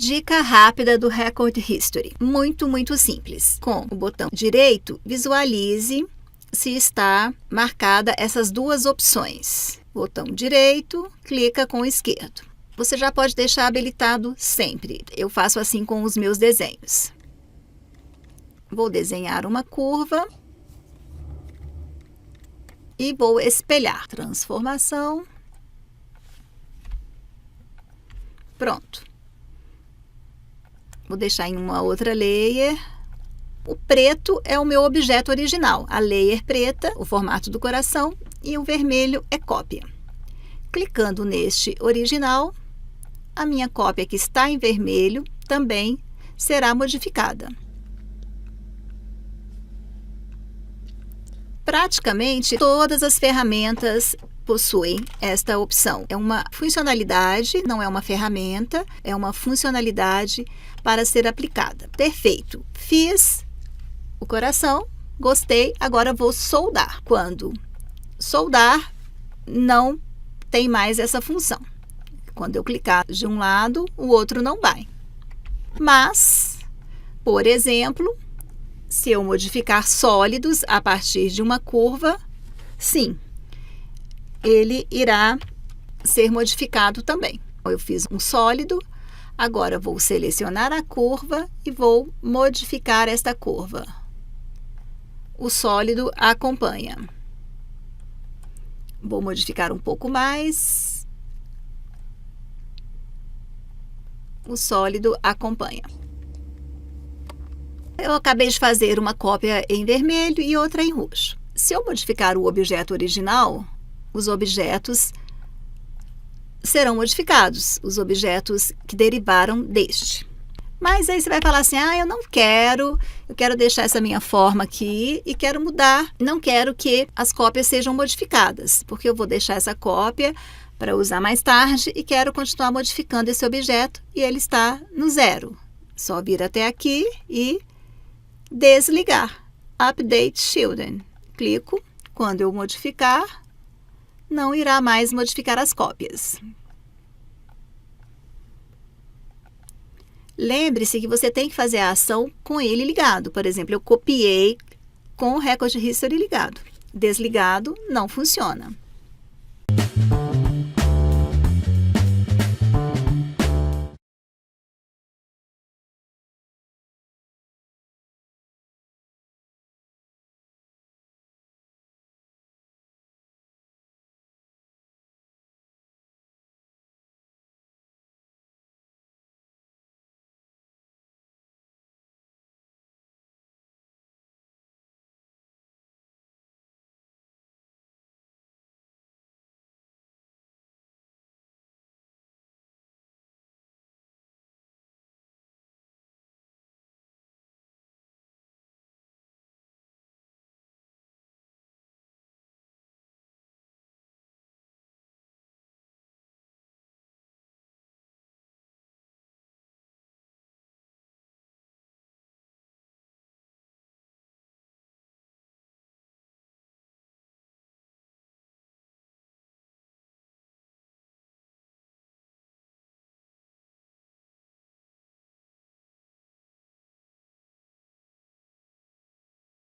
Dica rápida do Record History. Muito simples. Com o botão direito, visualize se está marcada essas duas opções. Botão direito, clica com o esquerdo. Você já pode deixar habilitado sempre. Eu faço assim com os meus desenhos. Vou desenhar uma curva e vou espelhar. Transformação. Pronto. Vou deixar em uma outra layer. O preto é o meu objeto original, a layer preta, o formato do coração, e o vermelho é cópia. Clicando neste original, a minha cópia que está em vermelho também será modificada. Praticamente todas as ferramentas possuem esta opção. É uma funcionalidade, não é uma ferramenta, é uma funcionalidade para ser aplicada. Perfeito. Fiz o coração, gostei, agora vou soldar. Quando soldar, não tem mais essa função. Quando eu clicar de um lado, o outro não vai. Mas, por exemplo, se eu modificar sólidos a partir de uma curva, sim, ele irá ser modificado também. Eu fiz um sólido, agora vou selecionar a curva e vou modificar esta curva. O sólido acompanha. Vou modificar um pouco mais. O sólido acompanha. Eu acabei de fazer uma cópia em vermelho e outra em roxo. Se eu modificar o objeto original, os objetos serão modificados, os objetos que derivaram deste. Mas aí você vai falar assim, eu não quero, eu quero deixar essa minha forma aqui e quero mudar. Não quero que as cópias sejam modificadas, porque eu vou deixar essa cópia para usar mais tarde e quero continuar modificando esse objeto e ele está no 0. Só vir até aqui e desligar. Update Children. Clico. Quando eu modificar, não irá mais modificar as cópias. Lembre-se que você tem que fazer a ação com ele ligado. Por exemplo, eu copiei com o Record History ligado. Desligado, não funciona.